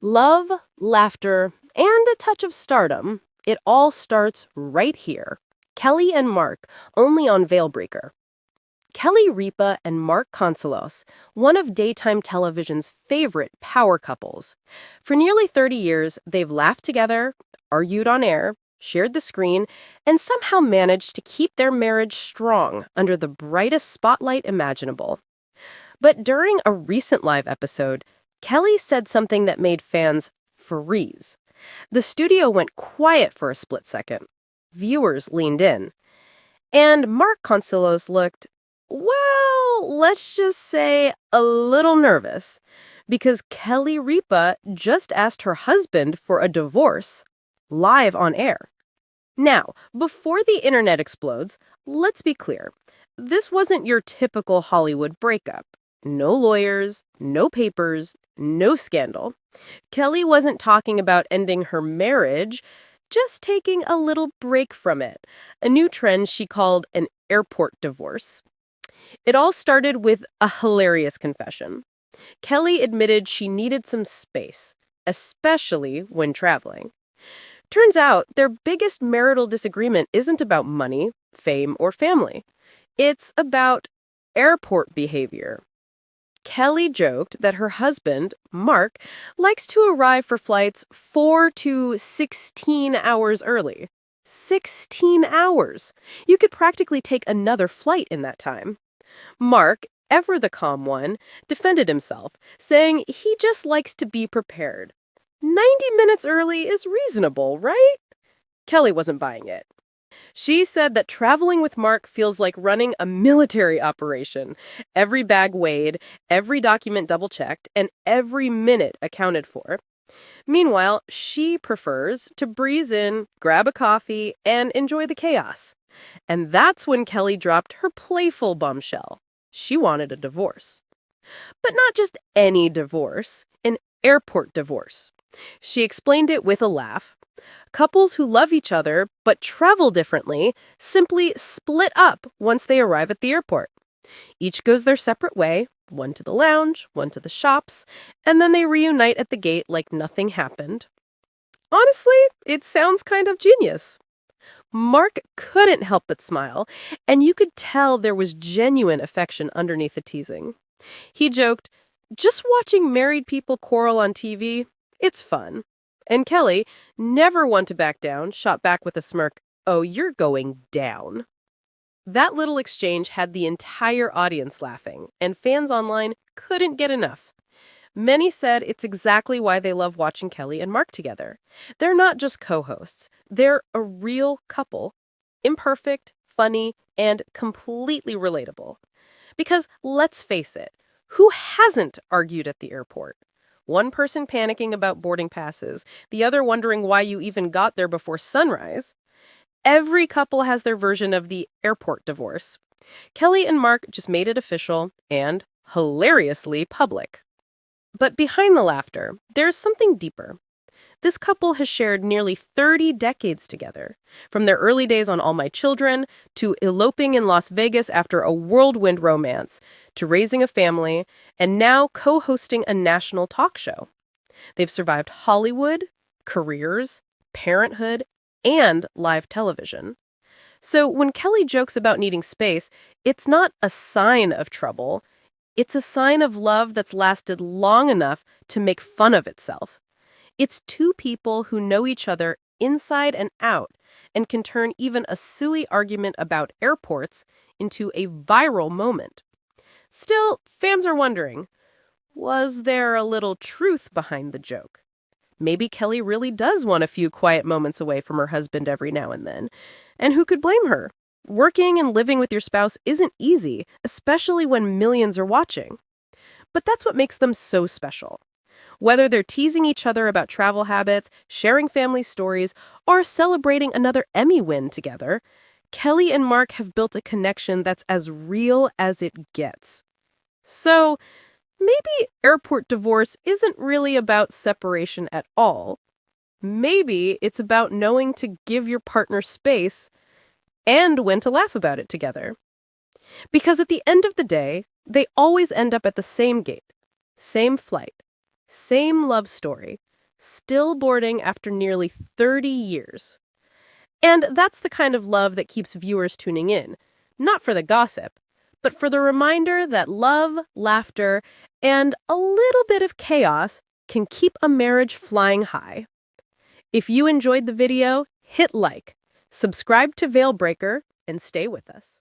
Love, laughter, and a touch of stardom. It all starts right here. Kelly and Mark, only on Veilbreaker. Kelly Ripa and Mark Consuelos, one of daytime television's favorite power couples. For nearly 30 years, they've laughed together, argued on air, shared the screen, and somehow managed to keep their marriage strong under the brightest spotlight imaginable. But during a recent live episode, Kelly said something that made fans freeze. The studio went quiet for a split second. Viewers leaned in. And Mark Consuelos looked, well, let's just say a little nervous, because Kelly Ripa just asked her husband for a divorce live on air. Now, before the internet explodes, let's be clear. This wasn't your typical Hollywood breakup. No lawyers, no papers, no scandal. Kelly wasn't talking about ending her marriage, just taking a little break from it, a new trend she called an airport divorce. It all started with a hilarious confession. Kelly admitted she needed some space, especially when traveling. Turns out their biggest marital disagreement isn't about money, fame, or family. It's about airport behavior. Kelly joked that her husband, Mark, likes to arrive for flights 4 to 16 hours early. 16 hours! You could practically take another flight in that time. Mark, ever the calm one, defended himself, saying he just likes to be prepared. 90 minutes early is reasonable, right? Kelly wasn't buying it. She said that traveling with Mark feels like running a military operation. Every bag weighed, every document double-checked, and every minute accounted for. Meanwhile, she prefers to breeze in, grab a coffee, and enjoy the chaos. And that's when Kelly dropped her playful bombshell. She wanted a divorce. But not just any divorce, an airport divorce. She explained it with a laugh. Couples who love each other but travel differently simply split up once they arrive at the airport. Each goes their separate way, one to the lounge, one to the shops, and then they reunite at the gate like nothing happened. Honestly, it sounds kind of genius. Mark couldn't help but smile, and you could tell there was genuine affection underneath the teasing. He joked, just watching married people quarrel on TV, it's fun. And Kelly, never one to back down, shot back with a smirk, oh, you're going down. That little exchange had the entire audience laughing, and fans online couldn't get enough. Many said it's exactly why they love watching Kelly and Mark together. They're not just co-hosts. They're a real couple. Imperfect, funny, and completely relatable. Because let's face it, who hasn't argued at the airport? One person panicking about boarding passes, the other wondering why you even got there before sunrise. Every couple has their version of the airport divorce. Kelly and Mark just made it official and, hilariously, public. But behind the laughter, there's something deeper. This couple has shared nearly 30 decades together, from their early days on All My Children, to eloping in Las Vegas after a whirlwind romance, to raising a family, and now co-hosting a national talk show. They've survived Hollywood, careers, parenthood, and live television. So when Kelly jokes about needing space, it's not a sign of trouble. It's a sign of love that's lasted long enough to make fun of itself. It's two people who know each other inside and out and can turn even a silly argument about airports into a viral moment. Still, fans are wondering, was there a little truth behind the joke? Maybe Kelly really does want a few quiet moments away from her husband every now and then. And who could blame her? Working and living with your spouse isn't easy, especially when millions are watching. But that's what makes them so special. Whether they're teasing each other about travel habits, sharing family stories, or celebrating another Emmy win together, Kelly and Mark have built a connection that's as real as it gets. So, maybe airport divorce isn't really about separation at all. Maybe it's about knowing to give your partner space and when to laugh about it together. Because at the end of the day, they always end up at the same gate, same flight, same love story, still boarding after nearly 30 years. And that's the kind of love that keeps viewers tuning in, not for the gossip, but for the reminder that love, laughter, and a little bit of chaos can keep a marriage flying high. If you enjoyed the video, hit like, subscribe to Veilbreaker, and stay with us.